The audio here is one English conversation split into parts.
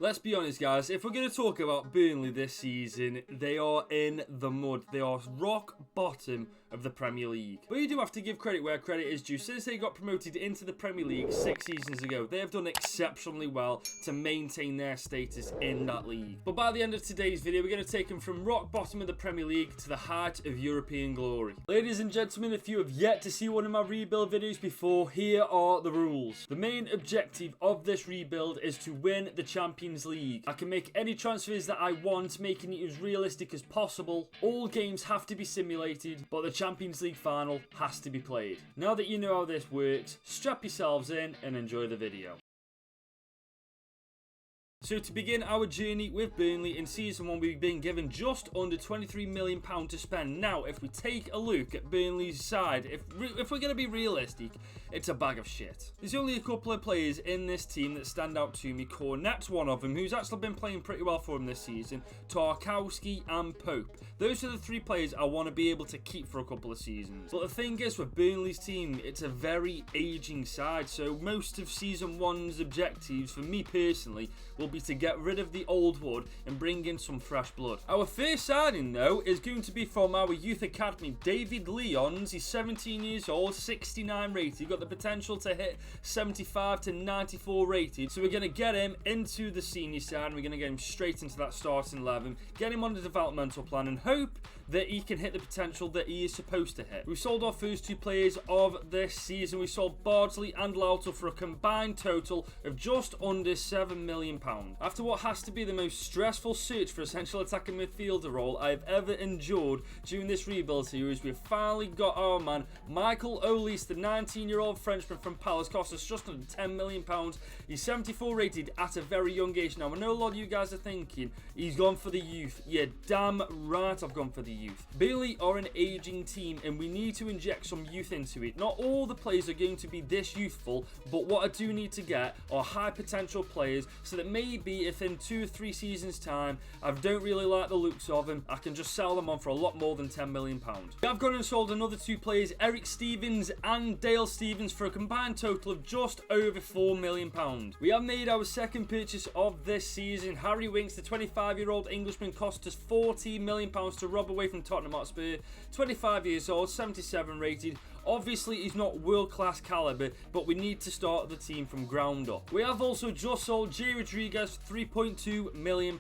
Let's be honest, guys, if we're going to talk about Burnley this season, they are in the mud. They are rock bottom of the Premier League. But you do have to give credit where credit is due. Since they got promoted into the Premier League 6 seasons ago, they have done exceptionally well to maintain their status in that league. But by the end of today's video, we're going to take them from rock bottom of the Premier League to the height of European glory. Ladies and gentlemen, if you have yet to see one of my rebuild videos before, here are the rules. The main objective of this rebuild is to win the Champions League. I can make any transfers that I want, making it as realistic as possible. All games have to be simulated, but the Champions League final has to be played. Now that you know how this works, strap yourselves in and enjoy the video. So to begin our journey with Burnley in Season 1, we've been given just under £23 million to spend. Now, if we take a look at Burnley's side, if we're going to be realistic, it's a bag of shit. There's only a couple of players in this team that stand out to me. Cornet's one of them, who's actually been playing pretty well for him this season. Tarkowski and Pope. Those are the three players I want to be able to keep for a couple of seasons. But the thing is, with Burnley's team, it's a very aging side. So most of Season 1's objectives, for me personally, will be to get rid of the old wood and bring in some fresh blood. Our first signing, though, is going to be from our youth academy, David Lyons. He's 17 years old, 69 rated, got the potential to hit 75 to 94 rated. So we're going to get him into the senior side, and we're going to get him straight into that starting 11, get him on the developmental plan, and hope that he can hit the potential that he is supposed to hit. We sold our first two players of this season. We sold Bardsley and Lauter for a combined total of just under £7 million. After what has to be the most stressful search for a central attacking midfielder role I've ever endured during this rebuild series, we've finally got our man, Michael Olise, the 19-year-old Frenchman from Palace. Cost us just under £10 million. He's 74 rated at a very young age. Now, I know a lot of you guys are thinking, he's gone for the youth. Yeah, damn right I've gone for the youth. Burnley are an aging team, and we need to inject some youth into it. Not all the players are going to be this youthful, but what I do need to get are high potential players, so that maybe if in 2 or 3 seasons time I don't really like the looks of them, I can just sell them on for a lot more than £10 million. I've gone and sold another 2 players, Eric Stevens and Dale Stevens, for a combined total of just over £4 million. We have made our second purchase of this season. Harry Winks, the 25-year-old Englishman, cost us £14 million to rob away from Tottenham Hotspur. 25 years old, 77 rated. Obviously, he's not world-class caliber, but we need to start the team from ground up. We have also just sold Jay Rodriguez for £3.2 million.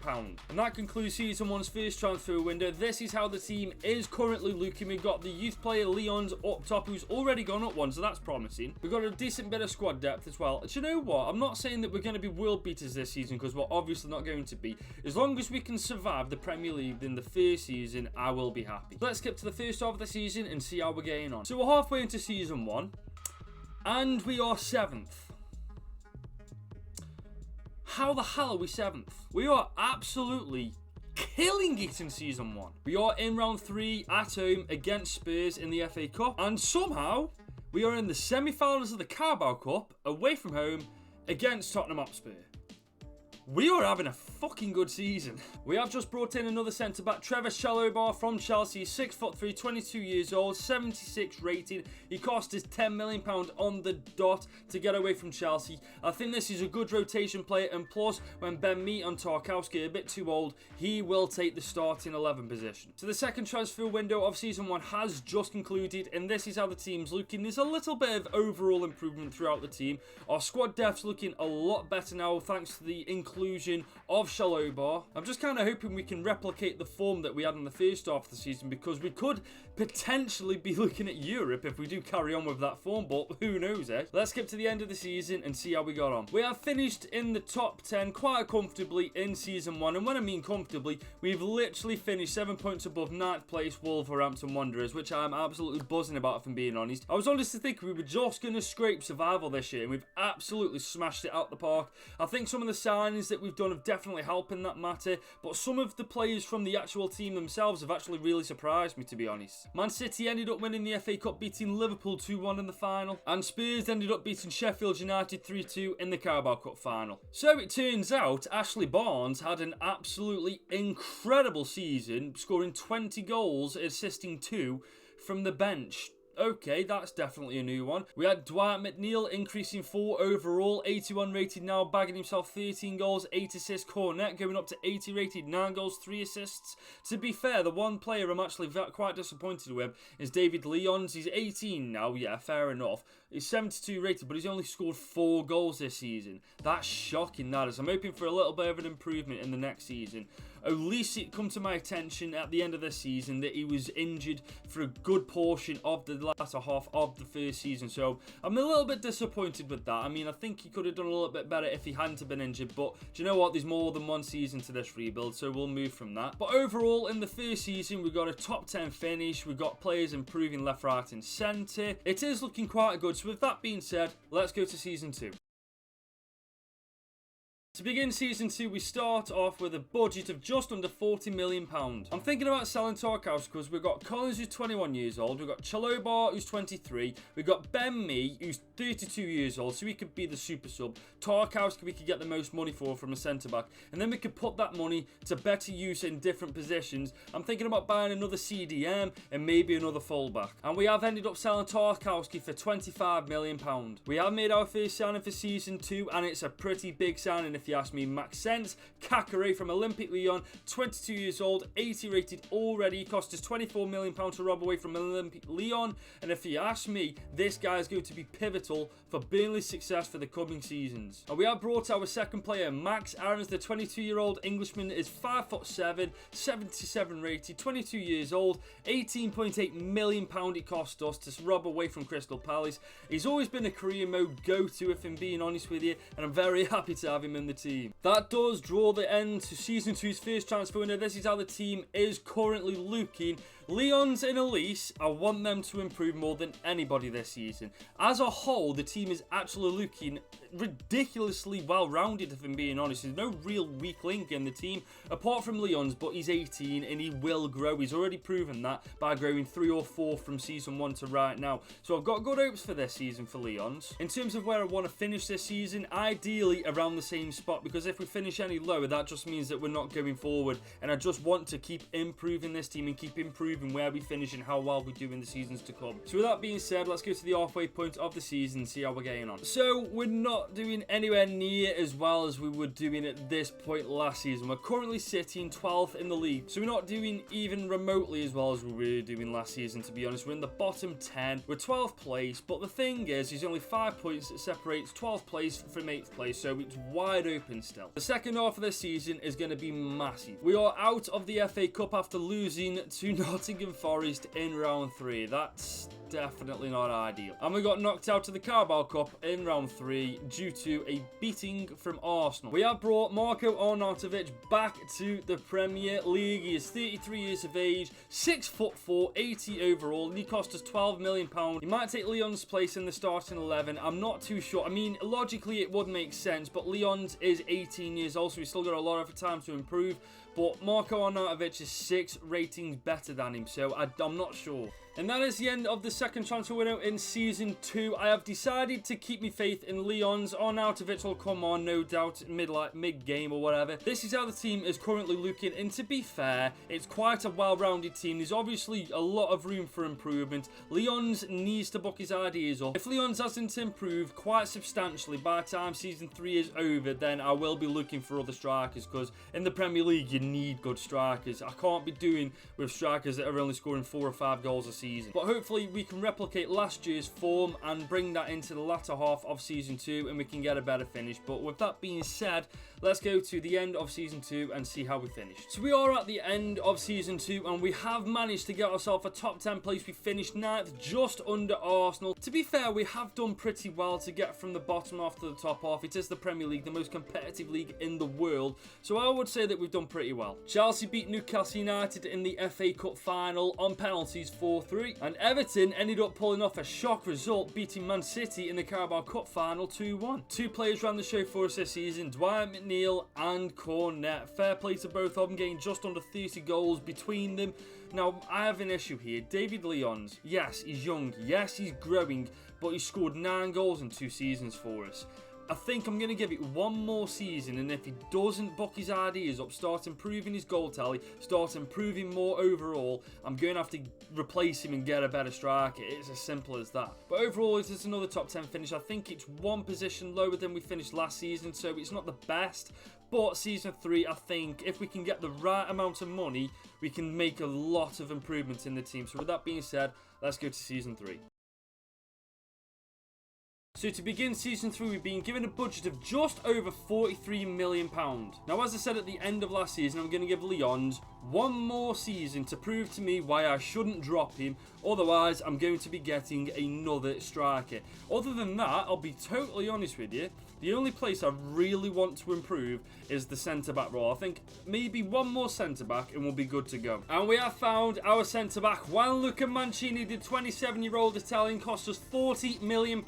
And that concludes Season 1's first transfer window. This is how the team is currently looking. We've got the youth player Lyons up top, who's already gone up one, so that's promising. We've got a decent bit of squad depth as well. Do you know what? I'm not saying that we're going to be world beaters this season, because we're obviously not going to be. As long as we can survive the Premier League in the first season, I will be happy. Let's skip to the first half of the season and see how we're getting on. So we're halfway into Season 1, and we are 7th. How the hell are we 7th? We are absolutely killing it in Season 1. We are in round 3 at home against Spurs in the FA Cup, and somehow we are in the semi-finals of the Carabao Cup away from home against Tottenham Hotspur. We are having a fucking good season. We have just brought in another centre-back, Trevor Chalobah from Chelsea, 6'3", 22 years old, 76 rated. He cost us £10 million on the dot to get away from Chelsea. I think this is a good rotation player, and plus, when Ben Mee and Tarkowski are a bit too old, he will take the starting 11 position. So the second transfer window of Season 1 has just concluded, and this is how the team's looking. There's a little bit of overall improvement throughout the team. Our squad depth's looking a lot better now, thanks to the inclusion of Chalobah. I'm just kind of hoping we can replicate the form that we had in the first half of the season, because we could potentially be looking at Europe if we do carry on with that form, but who knows, eh? Let's skip to the end of the season and see how we got on. We have finished in the top 10 quite comfortably in Season 1, and when I mean comfortably, we've literally finished 7 points above 9th place Wolverhampton Wanderers, which I'm absolutely buzzing about, if I'm being honest. I was honestly thinking we were just going to scrape survival this year, and we've absolutely smashed it out the park. I think some of the signings that we've done have definitely helped in that matter, but some of the players from the actual team themselves have actually really surprised me, to be honest. Man City ended up winning the FA Cup, beating Liverpool 2-1 in the final, and Spurs ended up beating Sheffield United 3-2 in the Carabao Cup final. So it turns out Ashley Barnes had an absolutely incredible season, scoring 20 goals, assisting 2 from the bench. Okay, that's definitely a new one. We had Dwight McNeil increasing 4 overall, 81 rated now, bagging himself 13 goals, 8 assists. Cornet going up to 80 rated, 9 goals, 3 assists. To be fair, the one player I'm actually quite disappointed with is David Leons. He's 18 now, yeah, fair enough. He's 72 rated, but he's only scored 4 goals this season. That's shocking, that is. I'm hoping for a little bit of an improvement in the next season. At least it come to my attention at the end of the season that he was injured for a good portion of the latter half of the first season. So I'm a little bit disappointed with that. I mean, I think he could have done a little bit better if he hadn't been injured. But do you know what? There's more than one season to this rebuild, so we'll move from that. But overall, in the first season, we got a top 10 finish. We got players improving left, right, and centre. It is looking quite good. So with that being said, let's go to season 2. To begin season 2, we start off with a budget of just under £40 million. I'm thinking about selling Tarkowski because we've got Collins, who's 21 years old, we've got Chalobah, who's 23, we've got Ben Mee, who's 32 years old, so he could be the super sub. Tarkowski we could get the most money for from a centre-back, and then we could put that money to better use in different positions. I'm thinking about buying another CDM and maybe another fullback. And we have ended up selling Tarkowski for £25 million. We have made our first signing for season 2, and it's a pretty big signing if you ask me. Max Sense, Kakare from Olympic Lyon, 22 years old, 80 rated already, cost us £24 million to rob away from Olympic Lyon, and if you ask me, this guy is going to be pivotal for Burnley's success for the coming seasons. And we have brought our second player, Max Aarons, the 22-year-old Englishman, is 5'7", 77 rated, 22 years old, £18.8 million it cost us to rob away from Crystal Palace. He's always been a career mode go-to, if I'm being honest with you, and I'm very happy to have him in the team. That does draw the end to season 2's first transfer window. This is how the team is currently looking. Leon's in a lease. I want them to improve more than anybody this season. As a whole, the team is actually looking ridiculously well-rounded, if I'm being honest. There's no real weak link in the team, apart from Leon's, but he's 18 and he will grow. He's already proven that by growing 3 or 4 from season 1 to right now. So I've got good hopes for this season for Leon's. In terms of where I want to finish this season, ideally around the same spot, because if we finish any lower, that just means that we're not going forward. And I just want to keep improving this team and keep improving where we finish and how well we do in the seasons to come. So with that being said, let's go to the halfway point of the season and see how we're getting on. So we're not doing anywhere near as well as we were doing at this point last season. We're currently sitting 12th in the league, so we're not doing even remotely as well as we were doing last season, to be honest. We're in the bottom 10. We're 12th place, but the thing is, there's only 5 points that separates 12th place from 8th place, so it's wide open still. The second half of the season is going to be massive. We are out of the FA Cup after losing to Nottingham Forest in round 3. That's definitely not ideal. And we got knocked out of the Carabao Cup in round 3 due to a beating from Arsenal. We have brought Marco Arnautovic back to the Premier League. He is 33 years of age, 6'4", 80 overall, and he cost us £12 million. He might take Leon's place in the starting 11. I'm not too sure. I mean, logically it would make sense, but Leon's is 18 years old, so he's still got a lot of time to improve. But Marco Arnautovic is 6 ratings better than him, so I'm not sure. And that is the end of the second transfer window in Season 2. I have decided to keep my faith in Leon's. Arnautovic will come on, no doubt, mid-game or whatever. This is how the team is currently looking, and to be fair, it's quite a well-rounded team. There's obviously a lot of room for improvement. Leon's needs to book his ideas up. If Leon's hasn't improved quite substantially by the time Season 3 is over, then I will be looking for other strikers, because in the Premier League, you need good strikers. I can't be doing with strikers that are only scoring 4 or 5 goals a season. But hopefully we can replicate last year's form and bring that into the latter half of Season 2 and we can get a better finish. But with that being said, let's go to the end of Season 2 and see how we finished. So we are at the end of Season 2 and we have managed to get ourselves a top 10 place. We finished 9th, just under Arsenal. To be fair, we have done pretty well to get from the bottom half to the top half. It is the Premier League, the most competitive league in the world. So I would say that we've done pretty well. Chelsea beat Newcastle United in the FA Cup final on penalties 4-3. And Everton ended up pulling off a shock result, beating Man City in the Carabao Cup final 2-1. 2 players ran the show for us this season, Dwight McNeil and Cornet. Fair play to both of them, getting just under 30 goals between them. Now, I have an issue here. David Leons, yes, he's young, yes, he's growing, but he scored 9 goals in 2 seasons for us. I think I'm going to give it one more season, and if he doesn't buck his ideas up, start improving his goal tally, start improving more overall, I'm going to have to replace him and get a better striker. It's as simple as that. But overall, it is another top 10 finish. I think it's one position lower than we finished last season, so it's not the best. But season 3, I think if we can get the right amount of money, we can make a lot of improvements in the team. So with that being said, let's go to season 3. So to begin season 3, we've been given a budget of just over £43 million. Now, as I said at the end of last season, I'm going to give Lyons one more season to prove to me why I shouldn't drop him. Otherwise, I'm going to be getting another striker. Other than that, I'll be totally honest with you, the only place I really want to improve is the centre-back role. I think maybe one more centre-back and we'll be good to go. And we have found our centre-back. Gianluca Mancini, the 27-year-old Italian, cost us £40 million.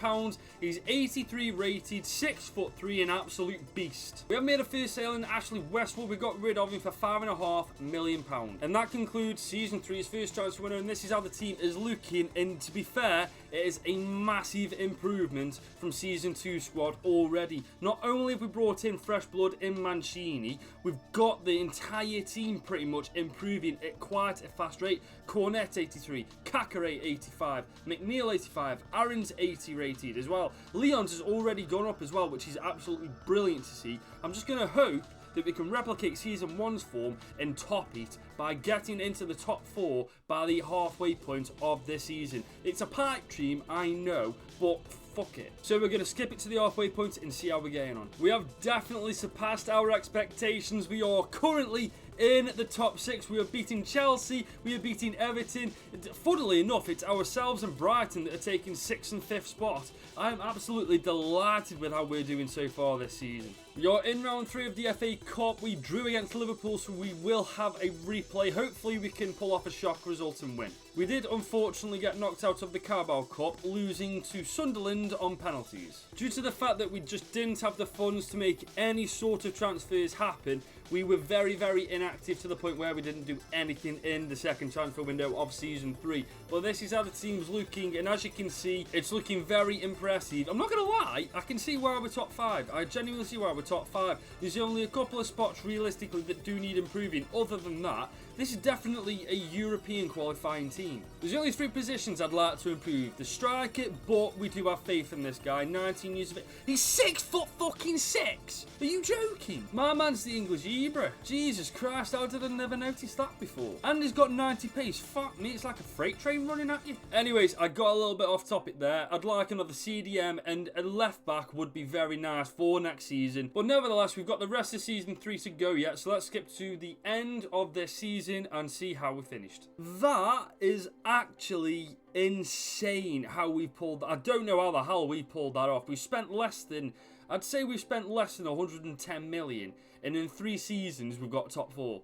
He's 83 rated, 6'3", an absolute beast. We have made a first sale in Ashley Westwood. We got rid of him for £5.5 million. And that concludes season 3's first transfer window. And this is how the team is looking. And to be fair, it is a massive improvement from season 2 squad already. Not only have we brought in fresh blood in Mancini, we've got the entire team pretty much improving at quite a fast rate. Cornet 83, Kakare 85, McNeil 85, Aaron's 80 rated as well. Lyons has already gone up as well, which is absolutely brilliant to see. I'm just going to hope that we can replicate season 1's form and top it by getting into the top 4 by the halfway point of this season. It's a pipe dream, I know, but fuck it. So we're going to skip it to the halfway point and see how we're getting on. We have definitely surpassed our expectations. We are currently in the top 6. We are beating Chelsea, we are beating Everton. Funnily enough, it's ourselves and Brighton that are taking 6th and 5th spot. I am absolutely delighted with how we're doing so far this season. We are in round 3 of the FA Cup. We drew against Liverpool, so we will have a replay. Hopefully we can pull off a shock result and win. We did unfortunately get knocked out of the Carabao Cup, losing to Sunderland on penalties. Due to the fact that we just didn't have the funds to make any sort of transfers happen, we were very, very inactive to the point where we didn't do anything in the second transfer window of season 3. But this is how the team's looking, and as you can see, it's looking very impressive. I'm not going to lie, I can see why we're top 5. I genuinely see why we're top 5. There's only a couple of spots realistically that do need improving. Other than that, this is definitely a European qualifying team. There's only 3 positions I'd like to improve. The striker, but we do have faith in this guy. 19 years of it. He's 6'6". Are you joking? My man's the English Ibra. Jesus Christ, how did I never notice that before? And he's got 90 pace. Fuck me, it's like a freight train running at you. Anyways, I got a little bit off topic there. I'd like another CDM, and a left back would be very nice for next season. But nevertheless, we've got the rest of season 3 to go yet, so let's skip to the end of this season and see how we finished. That is actually insane how we pulled that. I don't know how the hell we pulled that off. We spent less than, I'd say we've spent less than 110 million, and in 3 seasons we've got top 4.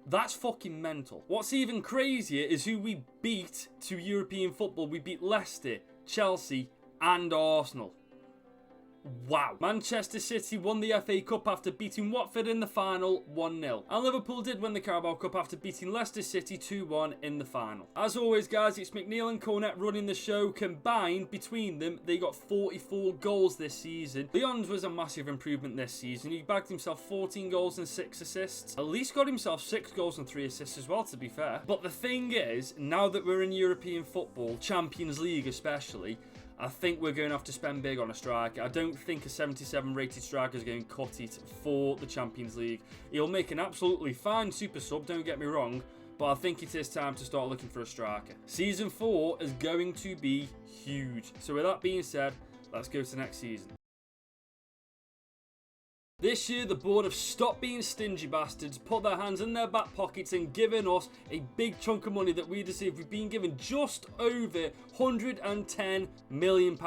That's fucking mental. What's even crazier is who we beat to European football. We beat Leicester, Chelsea and Arsenal. Wow. Manchester City won the FA Cup after beating Watford in the final 1-0. And Liverpool did win the Carabao Cup after beating Leicester City 2-1 in the final. As always, guys, it's McNeil and Cornet running the show. Combined between them, they got 44 goals this season. Lyons was a massive improvement this season. He bagged himself 14 goals and 6 assists. At least got himself 6 goals and 3 assists as well, to be fair. But the thing is, now that we're in European football, Champions League especially, I think we're going to have to spend big on a striker. I don't think a 77 rated striker is going to cut it for the Champions League. He'll make an absolutely fine super sub, don't get me wrong, but I think it is time to start looking for a striker. Season 4 is going to be huge. So with that being said, let's go to next season. This year, the board have stopped being stingy bastards, put their hands in their back pockets and given us a big chunk of money that we deserve. We've been given just over £110 million.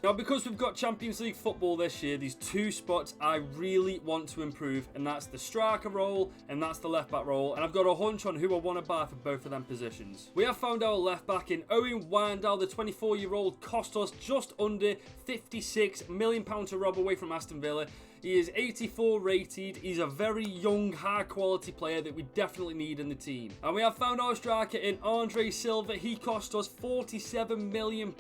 Now, because we've got Champions League football this year, these 2 spots I really want to improve, and that's the striker role and that's the left back role, and I've got a hunch on who I want to buy for both of them positions. We have found our left back in Owen Wijndal. The 24-year-old cost us just under £56 million to rob away from Aston Villa. He is 84 rated. He's a very young, high-quality player that we definitely need in the team. And we have found our striker in Andre Silva. He cost us £47 million.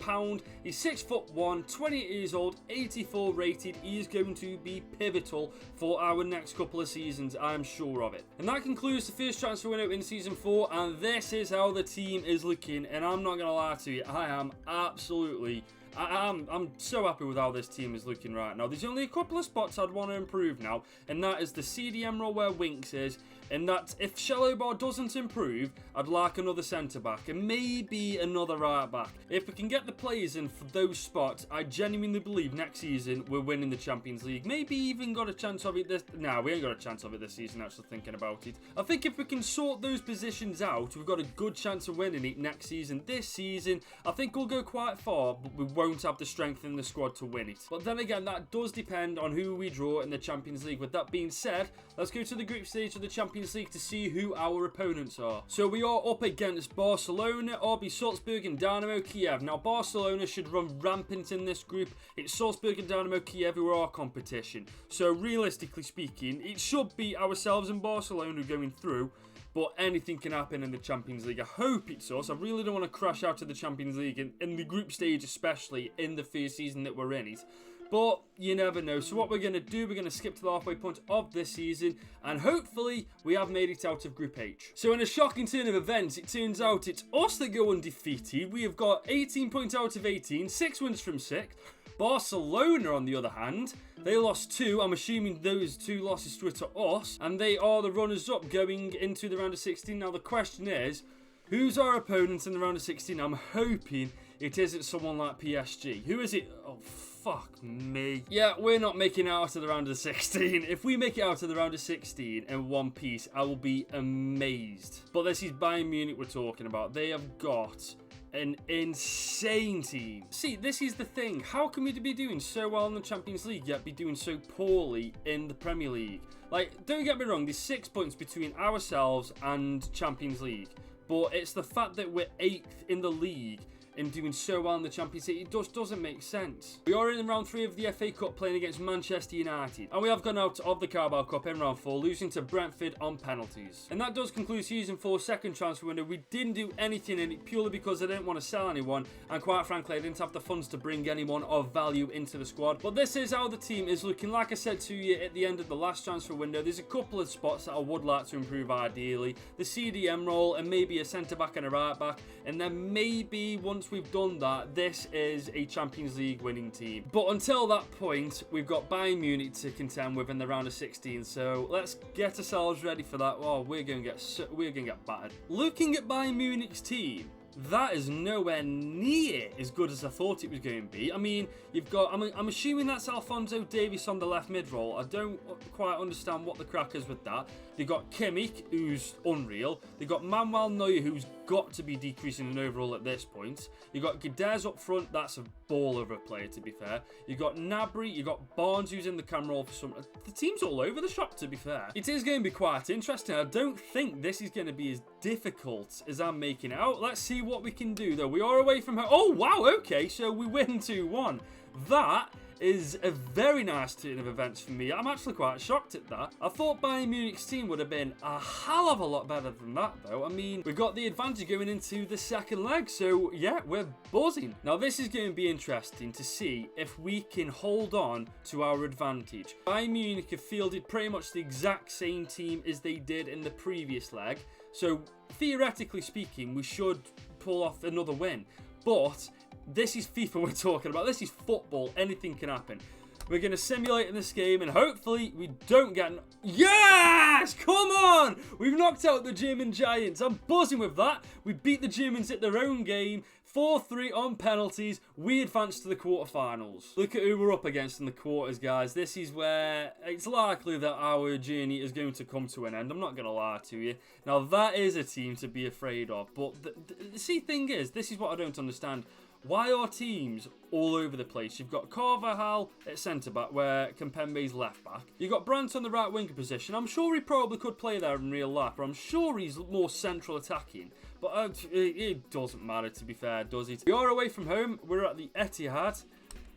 He's 6'1", 28 years old, 84 rated. He is going to be pivotal for our next couple of seasons, I am sure of it. And that concludes the first transfer window in Season 4, and this is how the team is looking. And I'm not going to lie to you, I am absolutely... I'm so happy with how this team is looking right now. There's only a couple of spots I'd want to improve now, and that is the CDM role where Winks is, and that if Shalobah doesn't improve, I'd like another centre-back and maybe another right-back. If we can get the players in for those spots, I genuinely believe next season we're winning the Champions League. Maybe even got a chance of it this... Nah, we ain't got a chance of it this season, actually thinking about it. I think if we can sort those positions out, we've got a good chance of winning it next season. This season, I think we'll go quite far, but we won't have the strength in the squad to win it. But then again, that does depend on who we draw in the Champions League. With that being said, let's go to the group stage of the Champions League to see who our opponents are. So we are up against Barcelona, RB Salzburg and Dynamo Kiev. Now Barcelona should run rampant in this group. It's Salzburg and Dynamo Kiev who are our competition. So realistically speaking, it should be ourselves and Barcelona going through. But anything can happen in the Champions League. I hope it's us. I really don't want to crash out of the Champions League in the group stage, especially in the first season that we're in it. But you never know. So what we're going to do, we're going to skip to the halfway point of this season, and hopefully we have made it out of Group H. So in a shocking turn of events, it turns out it's us that go undefeated. We have got 18 points out of 18, 6 wins from 6. Barcelona, on the other hand, they lost 2. I'm assuming those 2 losses were to us, and they are the runners-up going into the round of 16. Now the question is, who's our opponent in the round of 16? I'm hoping it isn't someone like PSG. Who is it? Oh, fuck me. Yeah, we're not making it out of the round of 16. If we make it out of the round of 16 in one piece, I will be amazed. But this is Bayern Munich we're talking about. They have got an insane team. See, this is the thing. How can we be doing so well in the Champions League yet be doing so poorly in the Premier League? Like, don't get me wrong, there's 6 points between ourselves and Champions League. But it's the fact that we're 8th in the league and doing so well in the Champions League, it just doesn't make sense. We are in round 3 of the FA Cup playing against Manchester United, and we have gone out of the Carabao Cup in round 4, losing to Brentford on penalties. And that does conclude Season 4's second transfer window. We didn't do anything in it purely because I didn't want to sell anyone, and quite frankly I didn't have the funds to bring anyone of value into the squad. But this is how the team is looking. Like I said to you at the end of the last transfer window, there's a couple of spots that I would like to improve ideally. The CDM role and maybe a centre back and a right back, and then maybe once we've done that, this is a Champions League winning team. But until that point, we've got Bayern Munich to contend with in the round of 16. So let's get ourselves ready for that. Oh, we're going to get battered. Looking at Bayern Munich's team, that is nowhere near as good as I thought it was going to be. I mean, you've got... I'm assuming that's Alphonso Davies on the left mid role. I don't quite understand what the crack is with that. They've got Kimmich, who's unreal. They've got Manuel Neuer, who's got to be decreasing in overall at this point. You've got Guedes up front. That's a ball of a player, to be fair. You've got Gnabry. You've got Barnes, who's in the camera role for some... The team's all over the shop, to be fair. It is going to be quite interesting. I don't think this is going to be as difficult as I'm making it out. Let's see what we can do, though. We are away from home. Oh, wow. Okay, so we win 2-1. That is a very nice turn of events for me. I'm actually quite shocked at that. I thought Bayern Munich's team would have been a hell of a lot better than that, though. I mean, we've got the advantage going into the second leg, so yeah, we're buzzing. Now, this is going to be interesting to see if we can hold on to our advantage. Bayern Munich have fielded pretty much the exact same team as they did in the previous leg, so theoretically speaking, we should pull off another win. But this is FIFA we're talking about. This is football. Anything can happen. We're going to simulate in this game, and hopefully we don't get... Yes! Come on! We've knocked out the German Giants. I'm buzzing with that. We beat the Germans at their own game. 4-3 on penalties. We advanced to the quarterfinals. Look at who we're up against in the quarters, guys. This is where it's likely that our journey is going to come to an end. I'm not going to lie to you. Now, that is a team to be afraid of. But the thing is, this is what I don't understand. Why are teams all over the place? You've got Carvajal at centre-back, where Kimpembe's left-back. You've got Brandt on the right winger position. I'm sure he probably could play there in real life, or I'm sure he's more central attacking. But it doesn't matter, to be fair, does it? We are away from home. We're at the Etihad.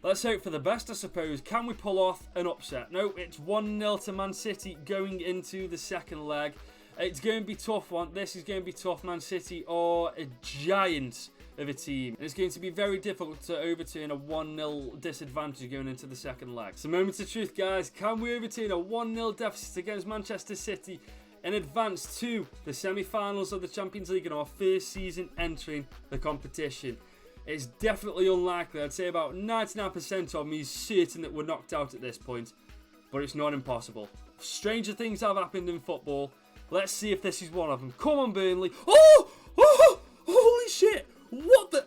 Let's hope for the best, I suppose. Can we pull off an upset? No, it's 1-0 to Man City going into the second leg. It's going to be a tough one. This is going to be tough. Man City are a giant of a team. And it's going to be very difficult to overturn a 1-0 disadvantage going into the second leg. So moment of truth, guys. Can we overturn a 1-0 deficit against Manchester City and advance to the semi-finals of the Champions League in our first season entering the competition? It's definitely unlikely. I'd say about 99% of me is certain that we're knocked out at this point. But it's not impossible. Stranger things have happened in football. Let's see if this is one of them. Come on, Burnley. Oh! Oh! Holy shit! What the...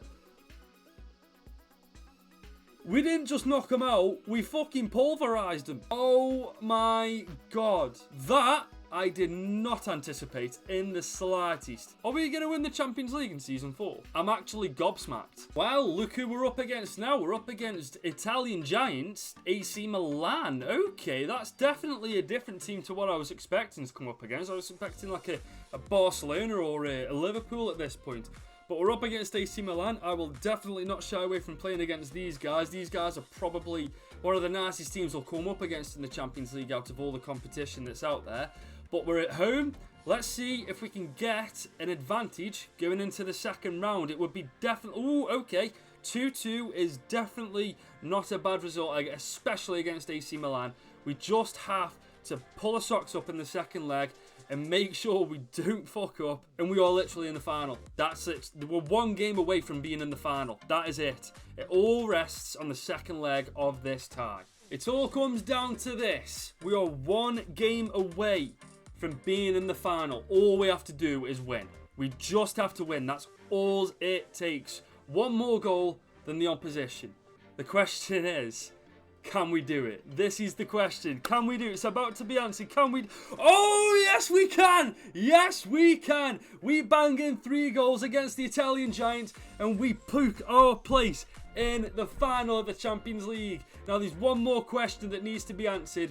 We didn't just knock them out. We fucking pulverised them. Oh my god. That I did not anticipate in the slightest. Are we going to win the Champions League in Season 4? I'm actually gobsmacked. Well, look who we're up against now. We're up against Italian giants, AC Milan. Okay, that's definitely a different team to what I was expecting to come up against. I was expecting like a Barcelona or a Liverpool at this point. But we're up against AC Milan. I will definitely not shy away from playing against these guys. These guys are probably one of the nicest teams we'll come up against in the Champions League out of all the competition that's out there. But we're at home. Let's see if we can get an advantage going into the second round. It would be definitely... Ooh, okay. 2-2 is definitely not a bad result, especially against AC Milan. We just have to pull our socks up in the second leg and make sure we don't fuck up. And we are literally in the final. That's it. We're one game away from being in the final. That is it. It all rests on the second leg of this tie. It all comes down to this. We are one game away from being in the final. All we have to do is win. We just have to win. That's all it takes. One more goal than the opposition. The question is, can we do it? This is the question. Can we do it? It's about to be answered. Can we? Oh, yes, we can. Yes, we can. We bang in 3 goals against the Italian giants and we poke our place in the final of the Champions League. Now, there's one more question that needs to be answered.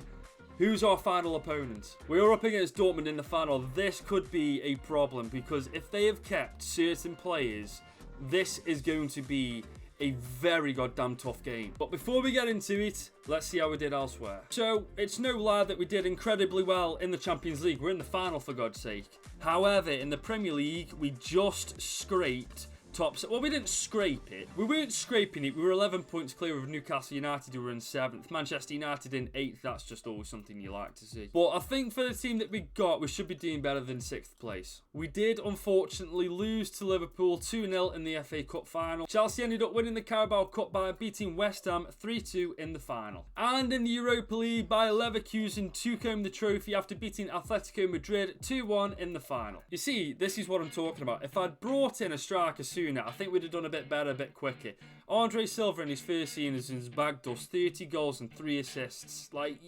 Who's our final opponent? We're up against Dortmund in the final. This could be a problem because if they have kept certain players, this is going to be a very goddamn tough game. But before we get into it, let's see how we did elsewhere. So, it's no lie that we did incredibly well in the Champions League. We're in the final, for God's sake. However, in the Premier League, we just scraped top. Well, we didn't scrape it. We weren't scraping it. We were 11 points clear of Newcastle United, who were in 7th. Manchester United in 8th. That's just always something you like to see. But I think for the team that we got, we should be doing better than 6th place. We did, unfortunately, lose to Liverpool 2-0 in the FA Cup final. Chelsea ended up winning the Carabao Cup by beating West Ham 3-2 in the final. And in the Europa League, Bayer Leverkusen took home the trophy after beating Atletico Madrid 2-1 in the final. You see, this is what I'm talking about. If I'd brought in a striker sooner, I think we'd have done a bit better, a bit quicker. Andre Silva in his first season has bagged us 30 goals and 3 assists. Like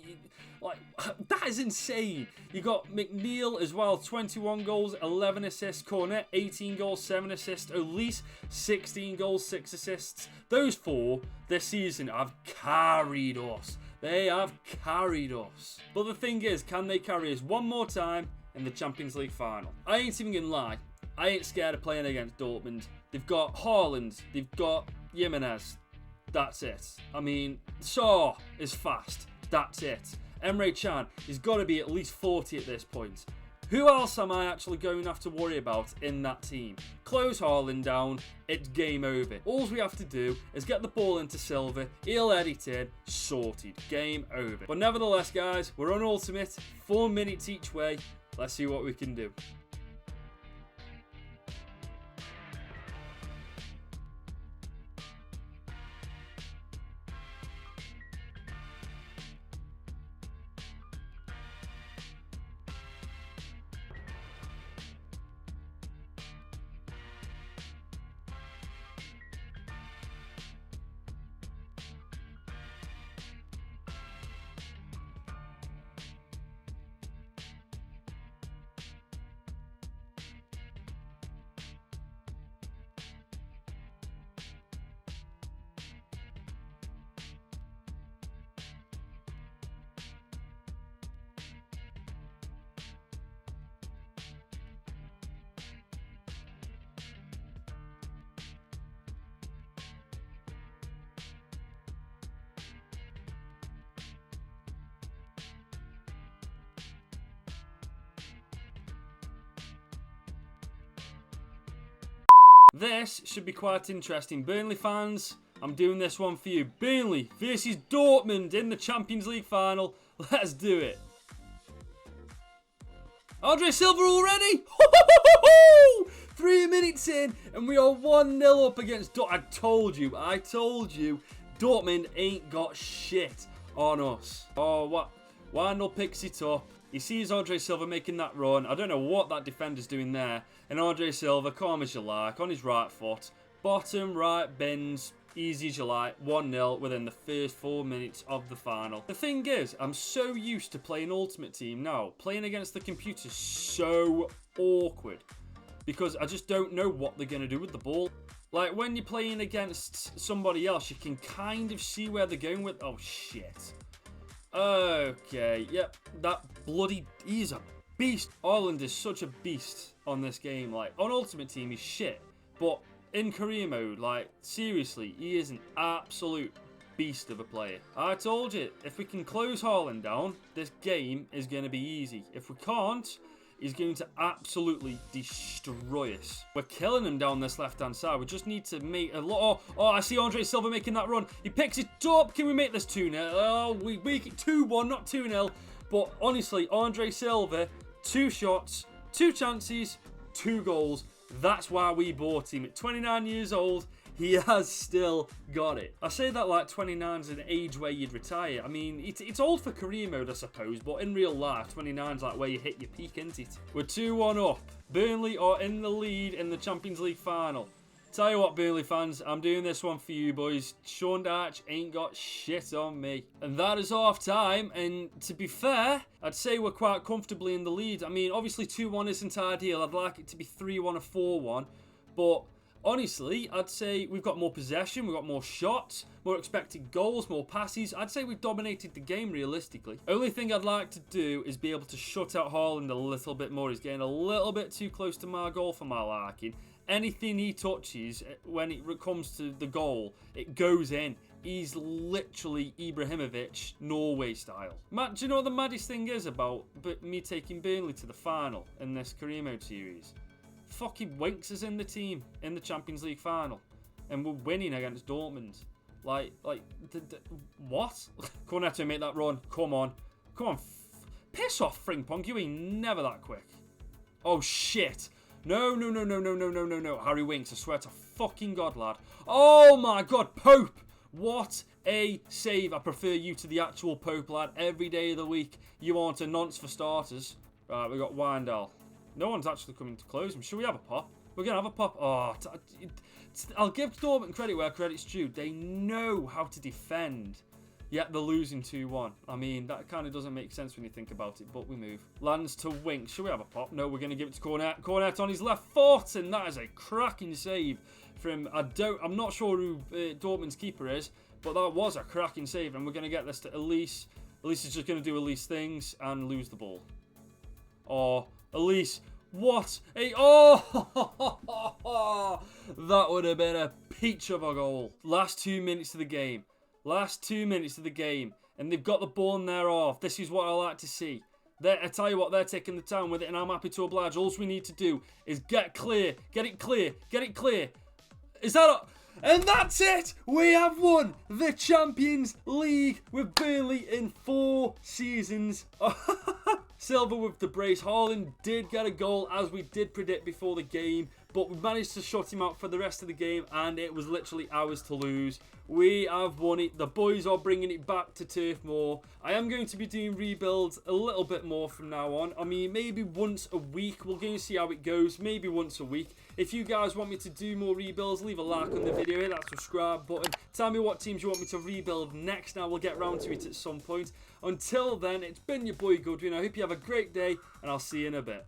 that is insane. You got McNeil as well, 21 goals, 11 assists. Cornet, 18 goals, 7 assists. Elise, 16 goals, 6 assists. Those 4 this season have carried us. They have carried us. But the thing is, can they carry us one more time in the Champions League final? I ain't even gonna lie. I ain't scared of playing against Dortmund. They've got Haaland. They've got Jimenez. That's it. I mean, Saw is fast. That's it. Emre Can, he's got to be at least 40 at this point. Who else am I actually going to have to worry about in that team? Close Haaland down, it's game over. All we have to do is get the ball into Silva, he'll edit in, sorted, game over. But nevertheless, guys, we're on Ultimate, 4 minutes each way. Let's see what we can do. This should be quite interesting. Burnley fans, I'm doing this one for you. Burnley versus Dortmund in the Champions League final. Let's do it. Andre Silva already? 3 minutes in and we are 1-0 up against Dortmund. I told you. Dortmund ain't got shit on us. Oh, what? Wandel picks it up. He sees Andre Silva making that run. I don't know what that defender's doing there. And Andre Silva, calm as you like, on his right foot. Bottom right bends, easy as you like. 1-0 within the first 4 minutes of the final. The thing is, I'm so used to playing Ultimate Team now. Playing against the computer's so awkward. Because I just don't know what they're going to do with the ball. Like, when you're playing against somebody else, you can kind of see where they're going with... Oh, shit. Okay, yep, that bloody... He's a beast. Ireland is such a beast on this game. Like, on Ultimate Team, he's shit. But in career mode, like, seriously, he is an absolute beast of a player. I told you, if we can close Haaland down, this game is going to be easy. If we can't... He's going to absolutely destroy us. We're killing him down this left-hand side. We just need to make a lot. Oh, I see Andre Silva making that run. He picks it up. Can we make this 2-0? Oh, we make it 2-1, not 2-0. But honestly, Andre Silva, 2 shots, 2 chances, 2 goals. That's why we bought him. At 29 years old, he has still got it. I say that like 29 is an age where you'd retire. I mean, it's old for career mode, I suppose, but in real life, 29 is like where you hit your peak, isn't it? We're 2-1 up. Burnley are in the lead in the Champions League final. Tell you what, Burnley fans, I'm doing this one for you boys. Sean Dyche ain't got shit on me. And that is half time, and to be fair, I'd say we're quite comfortably in the lead. I mean, obviously 2-1 isn't ideal. I'd like it to be 3-1 or 4-1, but... honestly, I'd say we've got more possession, we've got more shots, more expected goals, more passes. I'd say we've dominated the game realistically. Only thing I'd like to do is be able to shut out Haaland a little bit more. He's getting a little bit too close to my goal for my liking. Anything he touches when it comes to the goal, it goes in. He's literally Ibrahimovic, Norway style. Matt, do you know what the maddest thing is about me taking Burnley to the final in this career mode series? Fucking Winks is in the team in the Champions League final, and we're winning against Dortmund. Like, what? Cornetto make that run. Come on, piss off, Frimpong. You ain't never that quick. Oh shit! No. Harry Winks, I swear to fucking God, lad. Oh my God, Pope! What a save! I prefer you to the actual Pope, lad. Every day of the week, you aren't a nonce for starters. Right, we got Windal. No one's actually coming to close him. Should we have a pop? We're going to have a pop. Oh, I'll give Dortmund credit where credit's due. They know how to defend, yet they're losing 2-1. I mean, that kind of doesn't make sense when you think about it, but we move. Lands to Winks. Should we have a pop? No, we're going to give it to Cornet. Cornet on his left foot, and that is a cracking save from, I'm not sure who Dortmund's keeper is, but that was a cracking save, and we're going to get this to Elise. Elise is just going to do Elise things and lose the ball. Oh, Elise, what a... Oh! That would have been a peach of a goal. Last 2 minutes of the game. Last 2 minutes of the game. And they've got the ball in their half. This is what I like to see. I tell you what, they're taking the time with it, and I'm happy to oblige. All we need to do is get clear. Get it clear. Get it clear. Is that... And that's it! We have won the Champions League with Burnley in 4 seasons. Silva with the brace. Haaland did get a goal, as we did predict before the game, but we managed to shut him out for the rest of the game, and it was literally ours to lose. We have won it. The boys are bringing it back to Turf Moor. I am going to be doing rebuilds a little bit more from now on. I mean, maybe once a week. We're going to see how it goes. Maybe once a week. If you guys want me to do more rebuilds, leave a like on the video, hit that subscribe button. Tell me what teams you want me to rebuild next, and I will get round to it at some point. Until then, it's been your boy Goodwin. I hope you have a great day, and I'll see you in a bit.